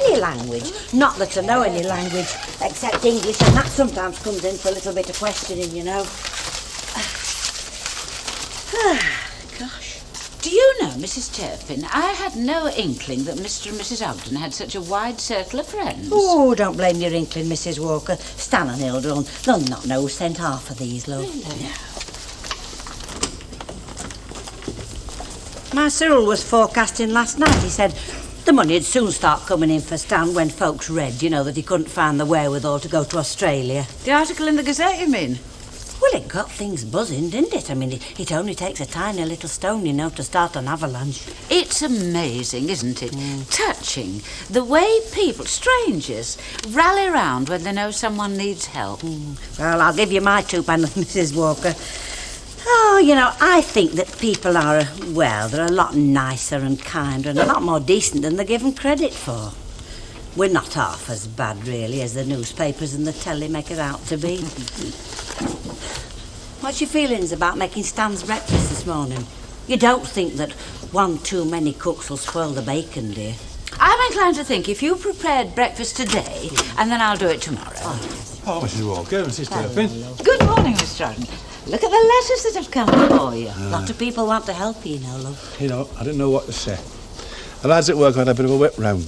any language. Not that I know any language except English, and that sometimes comes in for a little bit of questioning, you know. Gosh. Do you know, Mrs. Turpin, I had no inkling that Mr. and Mrs. Ogden had such a wide circle of friends. Oh, don't blame your inkling, Mrs. Walker. Stan and Hilda, they'll not know who sent half of these, love. Really? No. My Cyril was forecasting last night. He said the money'd soon start coming in for Stan when folks read, you know, that he couldn't find the wherewithal to go to Australia. The article in the Gazette, you mean? Well, it got things buzzing, didn't it? I mean, it only takes a tiny little stone, you know, to start an avalanche. It's amazing, isn't it? Touching. The way people, strangers, rally round when they know someone needs help. Well, I'll give you my 2 pence, Mrs. Walker. Oh, you know, I think that people are, well, they're a lot nicer and kinder and a lot more decent than they're given credit for. We're not half as bad, really, as the newspapers and the telly make it out to be. What's your feelings about making Stan's breakfast this morning? You don't think that one too many cooks will spoil the bacon, dear? I'm inclined to think if you prepared breakfast today, and then I'll do it tomorrow. Oh, Mrs. Walker, Mrs. Turpin. Good morning, Mr. Ogden. Look at the letters that have come for you. Lots of people want to help you, love. You know, I didn't know what to say. The lads at work had a bit of a whip round.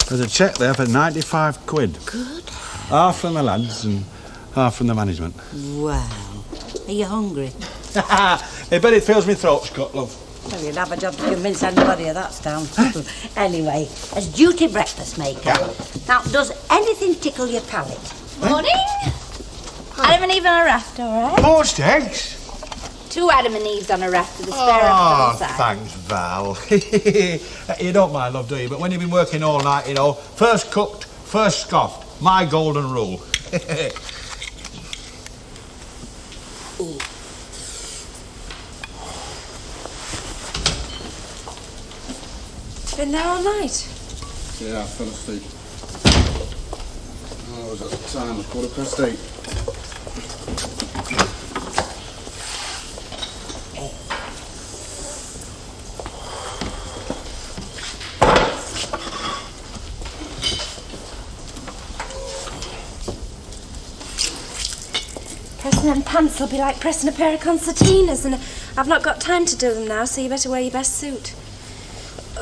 There's a cheque there for 95 quid. Good. Half from the lads and half from the management. Wow. Are you hungry? I bet it fills me throat's cut, love. Well, you'd have a job to convince anybody of that, Stan. Anyway, as duty breakfast maker, now, does anything tickle your palate? Morning. Adam and Eve on a raft, all right? Poached eggs? 2 Adam and Eves on a raft with a spare raft on the side. Thanks, Val. You don't mind, love, do you? But when you've been working all night, you know, first cooked, first scoffed. My golden rule. Been there all night? Yeah, I fell asleep. Oh, it was at the time, 8:15. Pressing them pants will be like pressing a pair of concertinas, and I've not got time to do them now, so you better wear your best suit.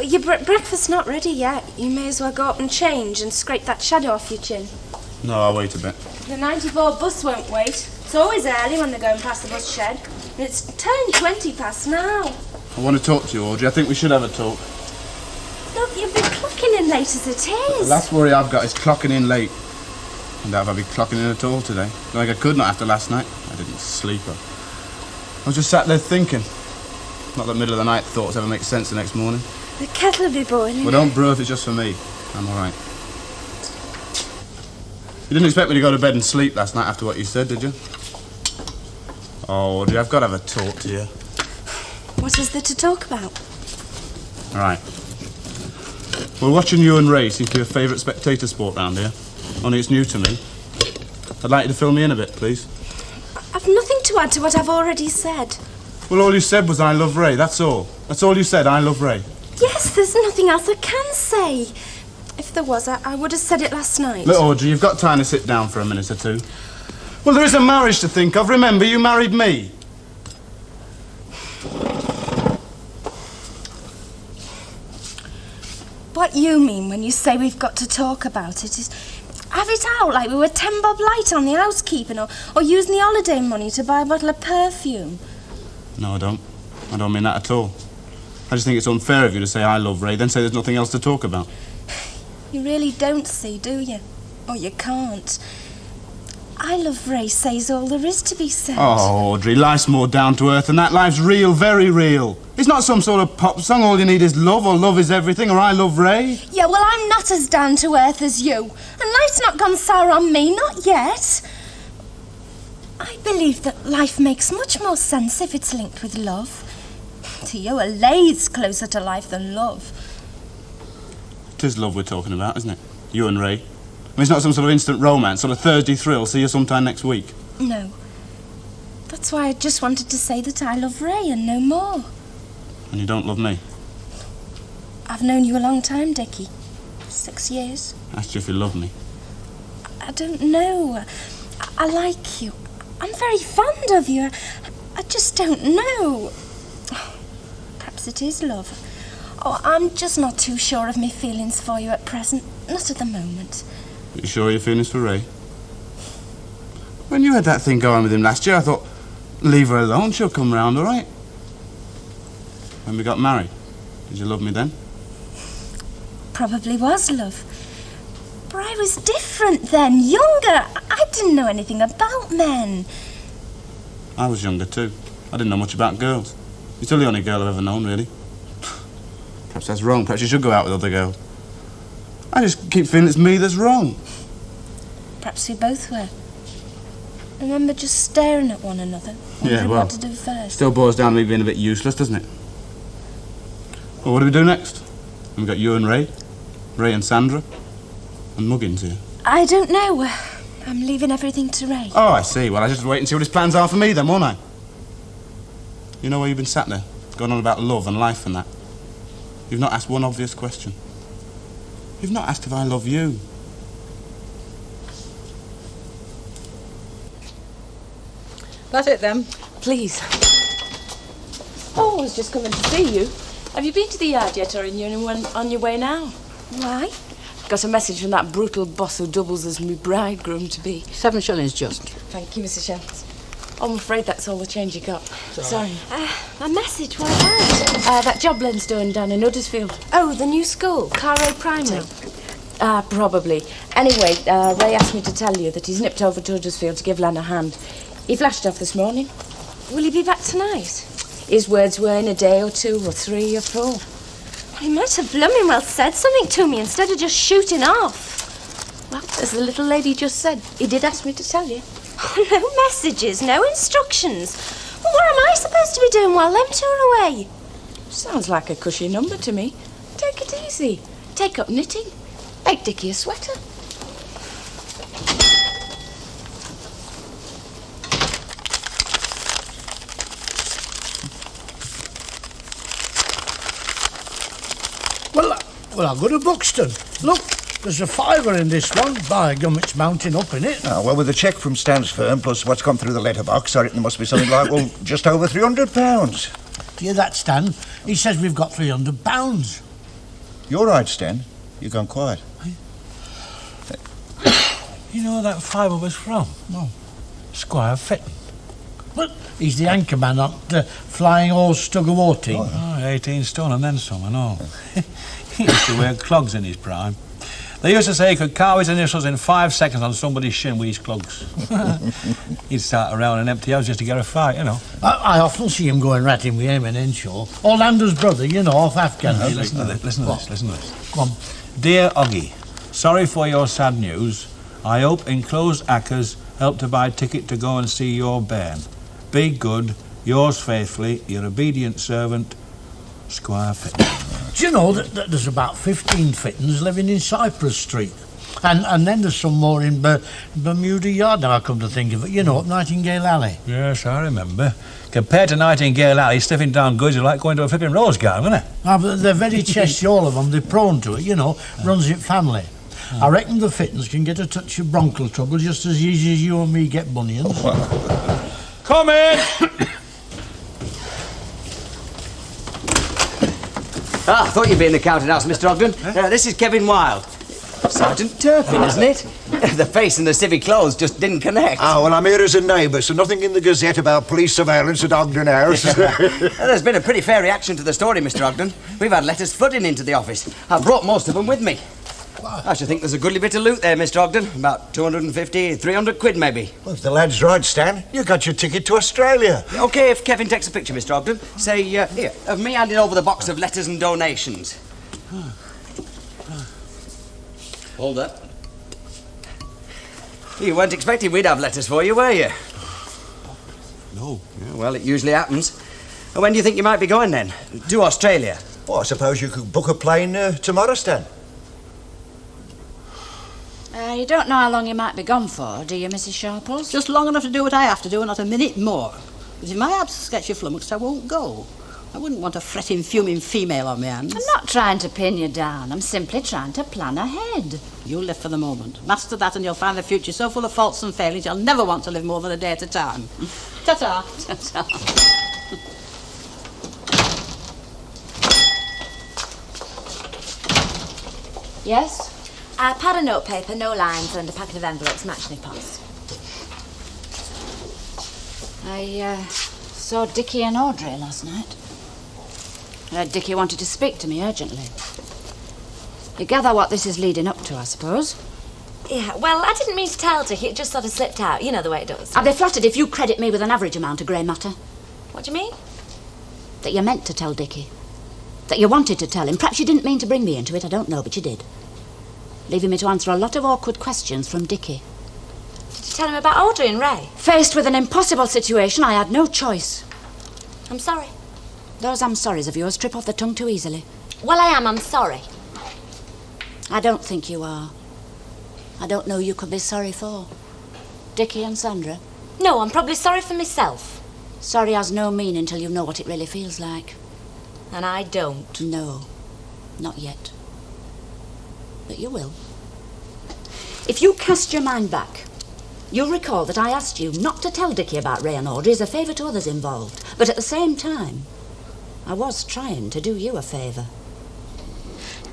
Your breakfast's not ready yet. You may as well go up and change and scrape that shadow off your chin. No, I'll wait a bit. The 94 bus won't wait. It's always early when they're going past the bus shed. And it's turning 20 past now. I want to talk to you, Audrey. I think we should have a talk. Look, you've been clocking in late as it is. The last worry I've got is clocking in late. And doubt if I'll be clocking in at all today. Like I could not after last night. I didn't sleep. I was just sat there thinking. Not that middle of the night thoughts ever make sense the next morning. The kettle will be boiling. Well, don't brew if it's just for me. I'm all right. You didn't expect me to go to bed and sleep last night after what you said, did you? Oh, Audrey, I've got to have a talk to you. What is there to talk about? All right. Well, watching you and Ray seems to be your favourite spectator sport round here. Only it's new to me. I'd like you to fill me in a bit, please. I've nothing to add to what I've already said. Well, all you said was I love Ray, that's all. That's all you said, I love Ray. Yes, there's nothing else I can say. If there was, I would have said it last night. Look, Audrey, you've got time to sit down for a minute or two. Well, there is a marriage to think of. Remember, you married me. What you mean when you say we've got to talk about it is have it out like we were 10 bob light on the housekeeping or using the holiday money to buy a bottle of perfume. No, I don't. I don't mean that at all. I just think it's unfair of you to say I love Ray, then say there's nothing else to talk about. You really don't see, do you? Or you can't. I love Ray says all there is to be said. Oh, Audrey, life's more down to earth than that. Life's real, very real. It's not some sort of pop song, all you need is love, or love is everything, or I love Ray. Yeah, well, I'm not as down to earth as you. And life's not gone sour on me, not yet. I believe that life makes much more sense if it's linked with love. To you, a lathe's closer to life than love. 'Tis love we're talking about, isn't it? You and Ray. I mean, it's not some sort of instant romance, sort of Thursday thrill, see you sometime next week. No. That's why I just wanted to say that I love Ray and no more. And you don't love me? I've known you a long time, Dickie. 6 years. Asked you if you love me. I don't know. I like you. I'm very fond of you. I just don't know. Perhaps it is love. Oh, I'm just not too sure of my feelings for you at present. Not at the moment. Are you sure your feelings for Ray? When you had that thing going with him last year, I thought, leave her alone, she'll come round, all right? When we got married, did you love me then? Probably was love. But I was different then, younger. I didn't know anything about men. I was younger too. I didn't know much about girls. You're still the only girl I've ever known, really. Perhaps that's wrong. Perhaps you should go out with other girls. I just keep feeling it's me that's wrong. Perhaps we both were. Remember just staring at one another, wondering well, what to do first. Still boils down to me being a bit useless, doesn't it? Well, what do we do next? We've got you and Ray and Sandra, and Muggins here. I don't know. I'm leaving everything to Ray. Oh, I see. Well, I just wait and see what his plans are for me then, won't I? You know where you've been sat there, going on about love and life and that. You've not asked one obvious question. You've not asked if I love you. That's it then. Please. Oh, I was just coming to see you. Have you been to the yard yet, or are you on your way now? Why? Got a message from that brutal boss who doubles as my bridegroom-to-be. 7 shillings just. Thank you, Mrs. Sharples. I'm afraid that's all the change you got. Sorry. A message? What about? That job Len's doing down in Huddersfield. Oh, the new school, Carro Primary. Probably. Anyway, Ray asked me to tell you that he's nipped over to Huddersfield to give Len a hand. He flashed off this morning. Will he be back tonight? His words were in a day or 2 or 3 or 4. He might have blooming well said something to me instead of just shooting off. Well, as the little lady just said, he did ask me to tell you. Oh, no messages, no instructions. Well, what am I supposed to be doing while them two are away? Sounds like a cushy number to me. Take it easy. Take up knitting. Make Dickie a sweater. Well, I've got a Buxton. Look, there's a £5 in this one. By gum, it's mounting up in it. Oh, well, with the cheque from Stan's firm, plus what's come through the letterbox, I reckon there must be something like, well, just over £300. Do you hear that, Stan? He says we've got £300. You're right, Stan. You've gone quiet. You know where that £5 was from? No. Squire Fitton. Well, he's the anchor man on the Flying Horse Stug-o-War team. Oh, 18 stone and then some and all. He used to wear clogs in his prime. They used to say he could carve his initials in 5 seconds on somebody's shin with his clogs. He'd start around an empty house just to get a fight, you know. I often see him going ratting with him and Henshaw. Orlando's brother, you know, off Afghan. Listen to this. Come on. Dear Oggy, sorry for your sad news. I hope enclosed acres help to buy ticket to go and see your bairn. Be good, yours faithfully, your obedient servant, Squire Fitton. Do you know that there's about 15 Fittons living in Cypress Street? And then there's some more in Bermuda Yard, now I come to think of it, you know, up Nightingale Alley. Yes, I remember. Compared to Nightingale Alley, sniffing down goods is like going to a flipping rose garden, isn't it? But they're very chesty, all of them. They're prone to it, you know, runs it family. I reckon the Fittons can get a touch of bronchial trouble just as easy as you and me get bunions. Come in! I thought you'd be in the counting house, Mr. Ogden. This is Kevin Wilde. Sergeant Turpin, isn't it? The face and the civic clothes just didn't connect. Oh, well, I'm here as a neighbour, so nothing in the Gazette about police surveillance at Ogden House. There's been a pretty fair reaction to the story, Mr. Ogden. We've had letters flooding into the office. I brought most of them with me. I should think there's a goodly bit of loot there, Mr. Ogden. About 250, 300 quid, maybe. Well, if the lad's right, Stan, you got your ticket to Australia. OK, if Kevin takes a picture, Mr. Ogden, say, here, of me handing over the box of letters and donations. Hold up. You weren't expecting we'd have letters for you, were you? No. Yeah, well, it usually happens. And when do you think you might be going, then? To Australia? Well, I suppose you could book a plane tomorrow, Stan. You don't know how long you might be gone for, do you, Mrs. Sharples? Just long enough to do what I have to do and not a minute more. But if my absence gets you flummoxed, I won't go. I wouldn't want a fretting, fuming female on my hands. I'm not trying to pin you down. I'm simply trying to plan ahead. You live for the moment. Master that and you'll find the future so full of faults and failings you'll never want to live more than a day at a time. Ta-ta. Ta-ta. Yes? A pad of notepaper, no lines, and a packet of envelopes matching if possible. I saw Dicki and Audrey last night. Dicki wanted to speak to me urgently. You gather what this is leading up to, I suppose? Yeah, well, I didn't mean to tell Dickie, it just sort of slipped out. You know the way it does. I'd be flattered if you credit me with an average amount of grey matter. What do you mean? That you meant to tell Dickie. That you wanted to tell him. Perhaps you didn't mean to bring me into it, I don't know, but you did. Leaving me to answer a lot of awkward questions from Dickie. Did you tell him about Audrey and Ray? Faced with an impossible situation, I had no choice. I'm sorry. Those I'm sorries of yours trip off the tongue too easily. Well, I am. I'm sorry. I don't think you are. I don't know you could be sorry for. Dickie and Sandra? No, I'm probably sorry for myself. Sorry has no meaning until you know what it really feels like. And I don't. No, not yet. But you will. If you cast your mind back, you'll recall that I asked you not to tell Dickie about Ray and Audrey as a favour to others involved. But at the same time, I was trying to do you a favour.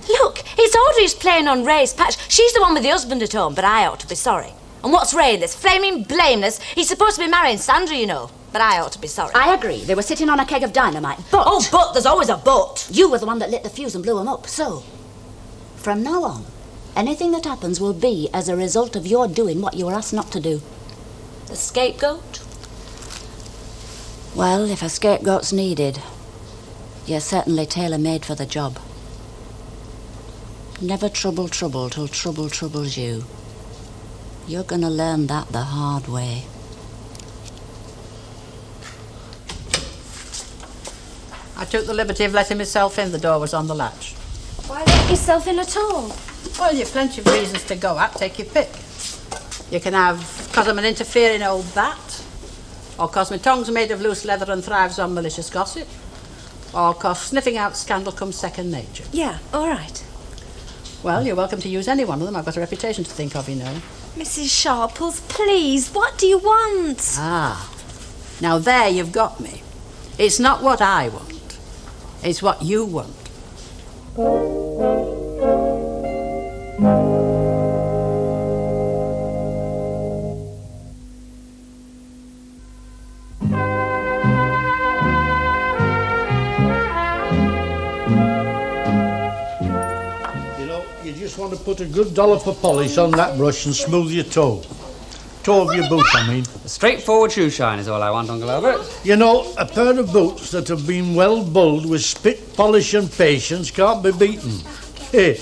Look, it's Audrey who's playing on Ray's patch. She's the one with the husband at home, but I ought to be sorry. And what's Ray in this? Flaming blameless. He's supposed to be marrying Sandra, you know. But I ought to be sorry. I agree. They were sitting on a keg of dynamite, but... Oh, but there's always a but. You were the one that lit the fuse and blew them up. So, from now on, anything that happens will be as a result of your doing what you were asked not to do. The scapegoat? Well, if a scapegoat's needed, you're certainly tailor-made for the job. Never trouble trouble till trouble troubles you. You're gonna learn that the hard way. I took the liberty of letting myself in. The door was on the latch. Why let yourself in at all? Well, you've plenty of reasons to go at. Take your pick. You can have 'cause I'm an interfering old bat, or 'cause my tongue's made of loose leather and thrives on malicious gossip, or 'cause sniffing out scandal comes second nature. Yeah, all right. Well, you're welcome to use any one of them. I've got a reputation to think of, you know. Mrs. Sharples, please, what do you want? Ah, now there you've got me. It's not what I want. It's what you want. You just want to put a good dollop of polish on that brush and smooth your toe. Toe of your boot, I mean. A straightforward shoe shine is all I want, Uncle Albert. You know, a pair of boots that have been well bulled with spit, polish and patience can't be beaten. Hey,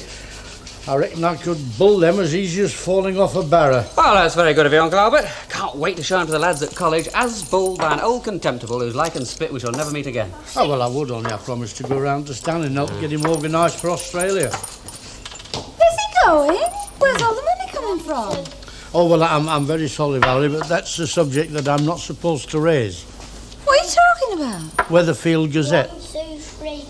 I reckon I could bull them as easy as falling off a barrow. Well, that's very good of you, Uncle Albert. Can't wait to show them to the lads at college as bulled by an old contemptible whose like and spit we shall never meet again. Oh, well, I would, only I promised to go round to Stan and help get him organised for Australia. Where's he going? Where's all the money coming from? Oh, well, I'm very sorry, Valerie, but that's a subject that I'm not supposed to raise. What are you talking about? Weatherfield Gazette. 1, 2, 3.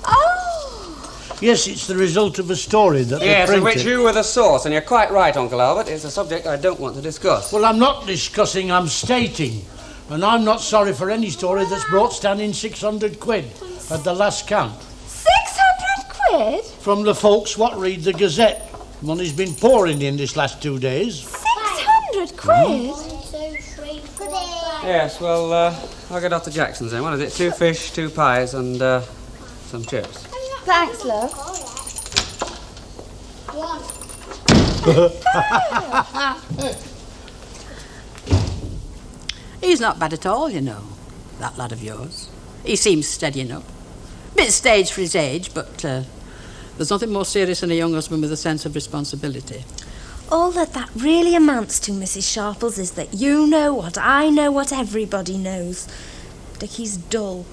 Oh! Yes, it's the result of a story that they Yes, printed. of which you were the source, and you're quite right, Uncle Albert. It's a subject I don't want to discuss. Well, I'm not discussing, I'm stating. And I'm not sorry for any story that's brought Stan in 600 quid at the last count. 600 quid? From the folks what read the Gazette. Money's been pouring in this last 2 days. 600 quid? 1, 2, 3, 4. Yes, well, I'll get off to Jackson's then. What is it? 2 fish, 2 pies, and some chips. Thanks, love. 1. He's not bad at all, you know, that lad of yours. He seems steady enough. Bit staged for his age, but there's nothing more serious than a young husband with a sense of responsibility. All that really amounts to, Mrs. Sharples, is that you know what I know, what everybody knows. Dickie's dull.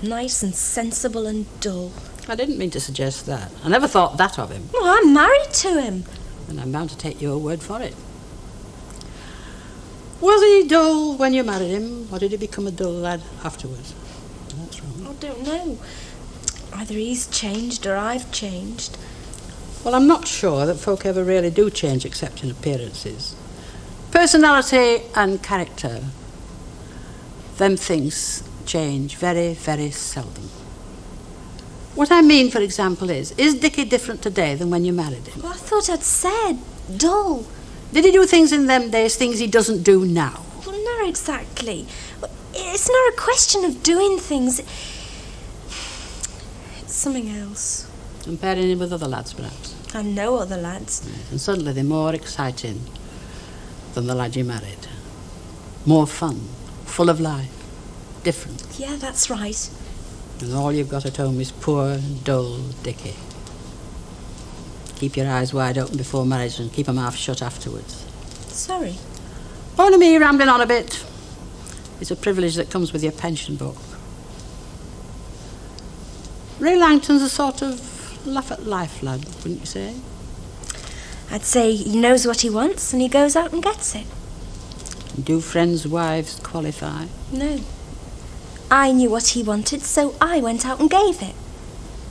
Nice and sensible and dull. I didn't mean to suggest that. I never thought that of him. Well, I'm married to him. And I'm bound to take your word for it. Was he dull when you married him, or did he become a dull lad afterwards? That's wrong. Oh, don't know. Either he's changed or I've changed. Well, I'm not sure that folk ever really do change except in appearances. Personality and character, them things change very, very seldom. What I mean, for example, is Dickie different today than when you married him? Well, I thought I'd said dull. Did he do things in them days, things he doesn't do now? Well, not exactly. It's not a question of doing things. It's something else. Comparing him with other lads, perhaps? I know other lads. Yes, and suddenly they're more exciting than the lad you married. More fun, full of life, different. Yeah, that's right. And all you've got at home is poor, dull Dickie. Keep your eyes wide open before marriage and keep them half shut afterwards. Sorry. Only me rambling on a bit. It's a privilege that comes with your pension book. Ray Langton's a sort of laugh-at-life lad, wouldn't you say? I'd say he knows what he wants and he goes out and gets it. Do friends' wives qualify? No. I knew what he wanted, so I went out and gave it.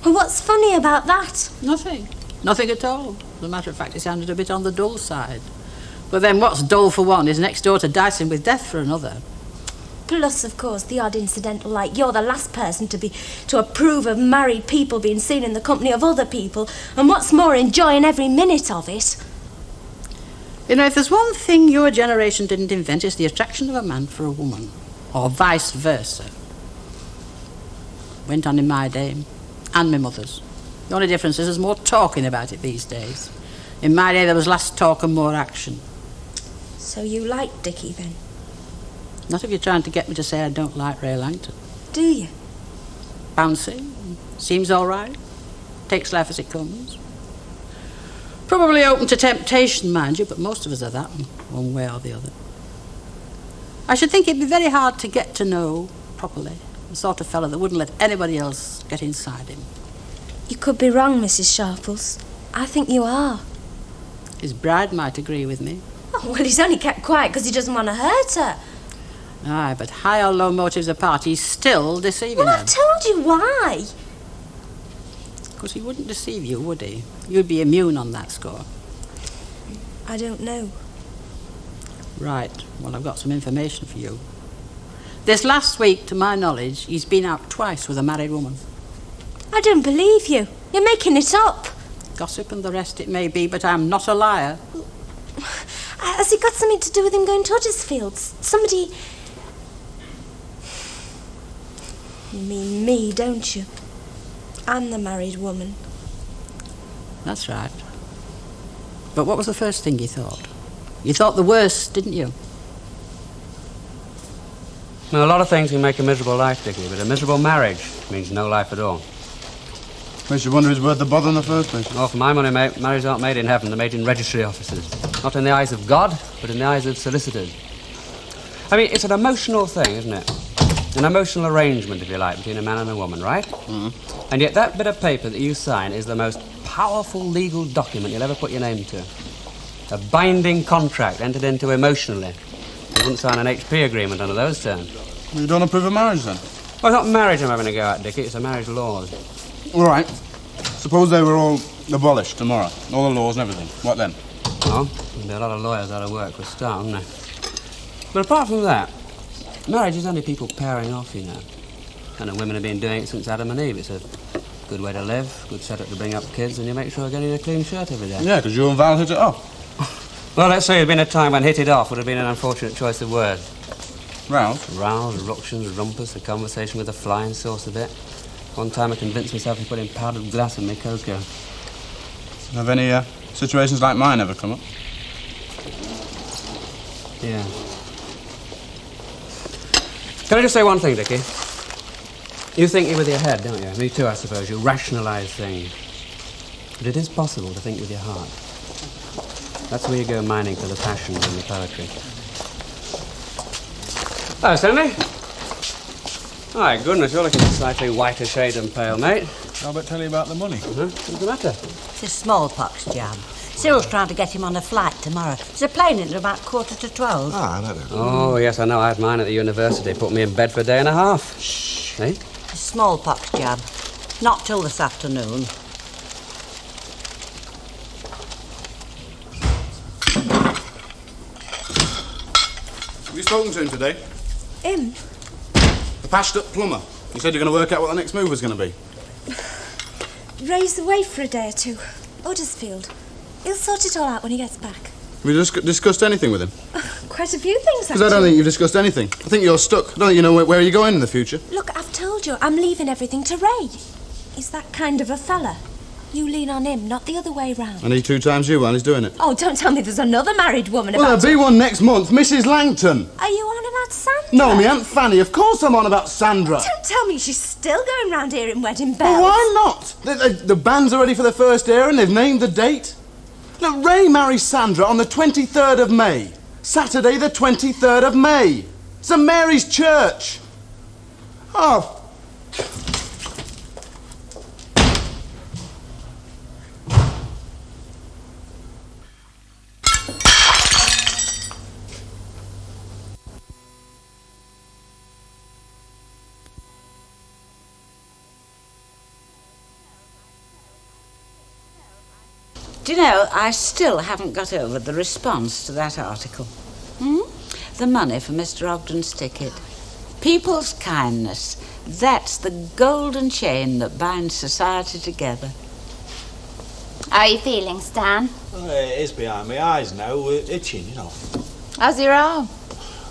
Well, what's funny about that? Nothing. Nothing at all. As a matter of fact, it sounded a bit on the dull side. But then what's dull for one is next door to dicing with death for another. Plus, of course, the odd incidental, like you're the last person to approve of married people being seen in the company of other people, and what's more, enjoying every minute of it. You know, if there's one thing your generation didn't invent, it's the attraction of a man for a woman, or vice versa. Went on in my day, and my mother's. The only difference is there's more talking about it these days. In my day, there was less talk and more action. So you like Dickie, then? Not if you're trying to get me to say I don't like Ray Langton. Do you? Bouncy, seems all right, takes life as it comes. Probably open to temptation, mind you, but most of us are that, one way or the other. I should think it'd be very hard to get to know properly the sort of fellow that wouldn't let anybody else get inside him. You could be wrong, Mrs. Sharples. I think you are. His bride might agree with me. Oh, well, he's only kept quiet because he doesn't want to hurt her. Aye, but high or low motives apart, he's still deceiving Well, her. I've told you why. Because he wouldn't deceive you, would he? You'd be immune on that score. I don't know. Right, well, I've got some information for you. This last week, to my knowledge, he's been out twice with a married woman. I don't believe you. You're making it up. Gossip and the rest it may be, but I'm not a liar. Has it got something to do with him going to Huddersfield? Somebody... You mean me, don't you? I'm the married woman. That's right. But what was the first thing you thought? You thought the worst, didn't you? Now, a lot of things can make a miserable life, Dickie, but a miserable marriage means no life at all. Makes you wonder if it's worth the bother in the first place. Oh, for my money, mate, marriages aren't made in heaven, they're made in registry offices. Not in the eyes of God, but in the eyes of solicitors. I mean, it's an emotional thing, isn't it? An emotional arrangement, if you like, between a man and a woman, right? Mm-hmm. And yet that bit of paper that you sign is the most powerful legal document you'll ever put your name to. A binding contract entered into emotionally. You wouldn't sign an HP agreement under those terms. You don't approve of marriage, then? Well, it's not marriage I'm having to go at, Dickie, it's the marriage laws. All right. Suppose they were all abolished tomorrow. All the laws and everything. What then? Well, there'd be a lot of lawyers out of work for a start, wouldn't there? But apart from that, marriage is only people pairing off, you know. And the women have been doing it since Adam and Eve. It's a good way to live, good setup to bring up kids, and you make sure you're getting a clean shirt every day. Yeah, because you and Val hit it off. Well, let's say there'd been a time when hit it off would have been an unfortunate choice of words. Rows? Rows, eruptions, rumpus, a conversation with a flying sauce a bit. One time I convinced myself of putting powdered glass in my cocoa. Have any situations like mine ever come up? Yeah. Can I just say one thing, Dickie? You think with your head, don't you? Me too, I suppose. You rationalise things. But it is possible to think with your heart. That's where you go mining for the passions and the poetry. Oh, Stanley. My goodness, you're looking slightly whiter shade than pale, mate. Albert tell you about the money? What's the matter? It's a smallpox jab. Cyril's trying to get him on a flight tomorrow. There's a plane in at about 11:45. Ah, I know. Oh, yes, I know. I had mine at the university. Put me in bed for a day and a half. Shh. Eh? A smallpox jab. Not till this afternoon. Have you spoken to him today? Him? The patched-up plumber. You said you're going to work out what the next move was going to be. Ray's away for a day or two. Huddersfield. He'll sort it all out when he gets back. Have you discussed anything with him? Quite a few things, Because I don't think you've discussed anything. I think you're stuck. I don't think you know where you're going in the future. Look, I've told you, I'm leaving everything to Ray. He's that kind of a fella. You lean on him, not the other way round. And he 2 times you while he's doing it. Oh, don't tell me there's another married woman Well, about there'll be one next month, Mrs. Langton. Are you on about Sandra? No, me Aunt Fanny. Of course I'm on about Sandra. Don't tell me she's still going round here in wedding bells. Well, why not? The bands are ready for the first air and they've named the date. Look, Ray marries Sandra on the 23rd of May. Saturday the 23rd of May. St Mary's Church. Oh. Do you know, I still haven't got over the response to that article. The money for Mr. Ogden's ticket. People's kindness. That's the golden chain that binds society together. How are you feeling, Stan? Well, it is behind my eyes now, itching, you know. How's your arm?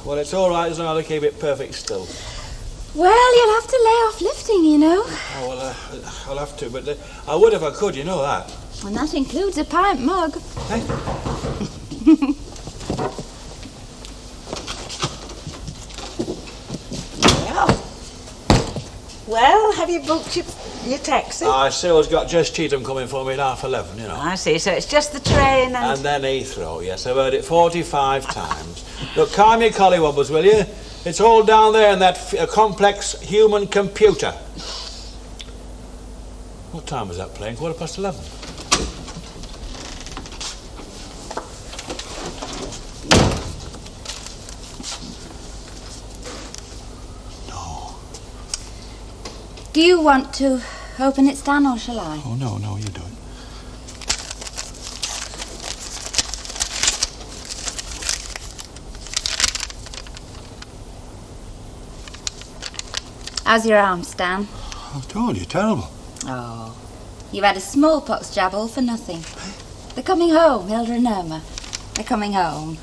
Well, it's all right as long as I keep it perfect still. Well, you'll have to lay off lifting, you know. Oh, well, I'll have to, but I would if I could, you know that. And that includes a pint mug. Hey? Well, have you booked your taxi? Cyril's got Jess Cheetham coming for me at 11:30, you know. I see, so it's just the train And then Heathrow, yes, I've heard it 45 times. Look, calm your collywobbles, will you? It's all down there in that complex human computer. What time was that playing? 11:15? Do you want to open it, Stan, or shall I? Oh, no, you do it. How's your arm, Stan? I've told you, terrible. Oh, you've had a smallpox jab all for nothing. They're coming home, Hilda and Irma. They're coming home.